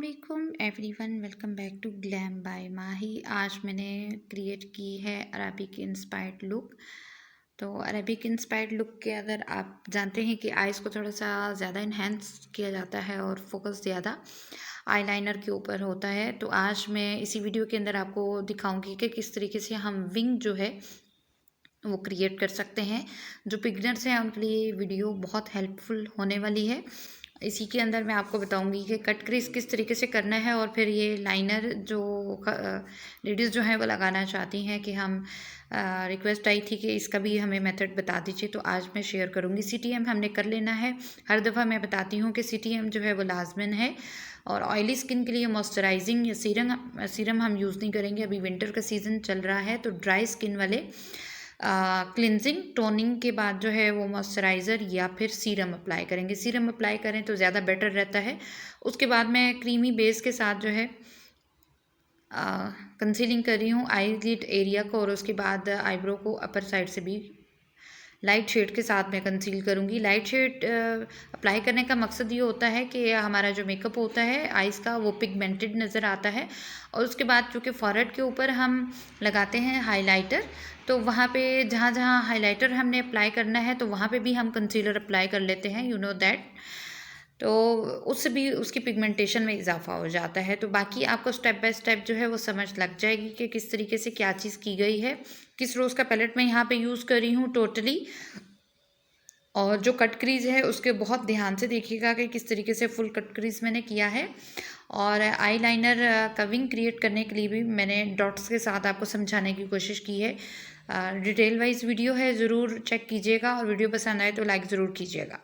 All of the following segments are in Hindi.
अस्सलामुअलैकुम everyone, welcome back to glam by Mahi. आज मैंने क्रिएट की है अरबिक इंस्पायर्ड लुक। तो अरबिक इंस्पायर्ड लुक के अगर आप जानते हैं कि आइज़ को थोड़ा सा ज़्यादा इन्हेंस किया जाता है और फोकस ज़्यादा आईलाइनर के ऊपर होता है, तो आज मैं इसी वीडियो के अंदर आपको दिखाऊंगी कि किस तरीके से हम विंग जो है वो क्रिएट कर सकते हैं। जो बिगिनर्स हैं उनके लिए वीडियो बहुत हेल्पफुल होने वाली है। इसी के अंदर मैं आपको बताऊंगी कि कट क्रीज किस तरीके से करना है, और फिर ये लाइनर जो लेडीज़ जो हैं वो लगाना चाहती हैं कि हम रिक्वेस्ट आई थी कि इसका भी हमें मेथड बता दीजिए, तो आज मैं शेयर करूंगी। CTM हमने कर लेना है। हर दफ़ा मैं बताती हूँ कि CTM जो है वो लाजमन है। और ऑयली स्किन के लिए मॉइस्चराइजिंग या सीरम हम यूज़ नहीं करेंगे। अभी विंटर का सीज़न चल रहा है, तो ड्राई स्किन वाले क्लिनजिंग टोनिंग के बाद जो है वो मॉइस्चराइज़र या फिर सीरम अप्लाई करेंगे। सीरम अप्लाई करें तो ज़्यादा बेटर रहता है। उसके बाद मैं क्रीमी बेस के साथ जो है कंसीलिंग कर रही हूँ आईलिड एरिया को, और उसके बाद आईब्रो को अपर साइड से भी लाइट शेड के साथ मैं कंसील करूँगी। लाइट शेड अप्लाई करने का मकसद ये होता है कि हमारा जो मेकअप होता है आइज़ का वो पिगमेंटेड नज़र आता है। और उसके बाद चूँकि फॉरहेड के ऊपर हम लगाते हैं हाइलाइटर, तो वहाँ पे जहाँ जहाँ हाइलाइटर हमने अप्लाई करना है तो वहाँ पे भी हम कंसीलर अप्लाई कर लेते हैं, यू नो दैट। तो उससे भी उसकी पिगमेंटेशन में इजाफा हो जाता है। तो बाकी आपको स्टेप बाय स्टेप जो है वो समझ लग जाएगी कि किस तरीके से क्या चीज़ की गई है। किस रोज़ का पैलेट मैं यहाँ पे यूज़ कर रही हूँ टोटली। और जो कट क्रीज है उसके बहुत ध्यान से देखिएगा कि किस तरीके से फुल कट क्रीज मैंने किया है। और आई लाइनर का विंग क्रिएट करने के लिए भी मैंने डॉट्स के साथ आपको समझाने की कोशिश की है। डिटेल वाइज वीडियो है, ज़रूर चेक कीजिएगा, और वीडियो पसंद आए तो लाइक ज़रूर कीजिएगा।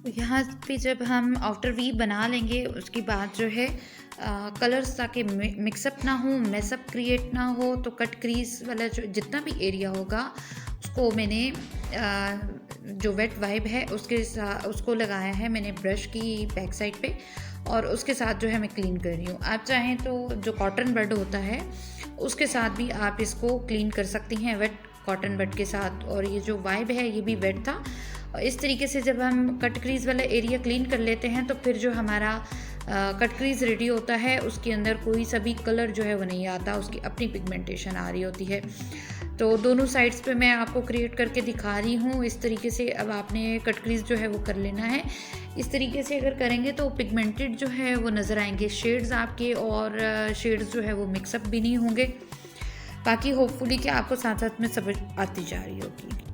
यहाँ पे जब हम आउटर वी बना लेंगे उसके बाद जो है कलर्स ताकि मिक्सअप ना हो, मैसअप क्रिएट ना हो, तो कट क्रीज वाला जो जितना भी एरिया होगा उसको मैंने जो वेट वाइप है उसको लगाया है मैंने ब्रश की बैक साइड पे, और उसके साथ जो है मैं क्लीन कर रही हूँ। आप चाहें तो जो कॉटन बड होता है उसके साथ भी आप इसको क्लीन कर सकती हैं, वेट कॉटन बड के साथ। और ये जो वाइब है ये भी वेट था। और इस तरीके से जब हम कट क्रीज वाला एरिया क्लीन कर लेते हैं तो फिर जो हमारा कट क्रीज रेडी होता है उसके अंदर कोई सा भी कलर जो है वो नहीं आता, उसकी अपनी पिगमेंटेशन आ रही होती है। तो दोनों साइड्स पे मैं आपको क्रिएट करके दिखा रही हूँ इस तरीके से। अब आपने कट क्रीज जो है वो कर लेना है। इस तरीके से अगर करेंगे तो पिगमेंटेड जो है वो नज़र आएंगे शेड्स आपके, और शेड्स जो है वो मिक्सअप भी नहीं होंगे। बाकी होपफुली कि आपको साथ साथ में समझ आती जा रही होगी।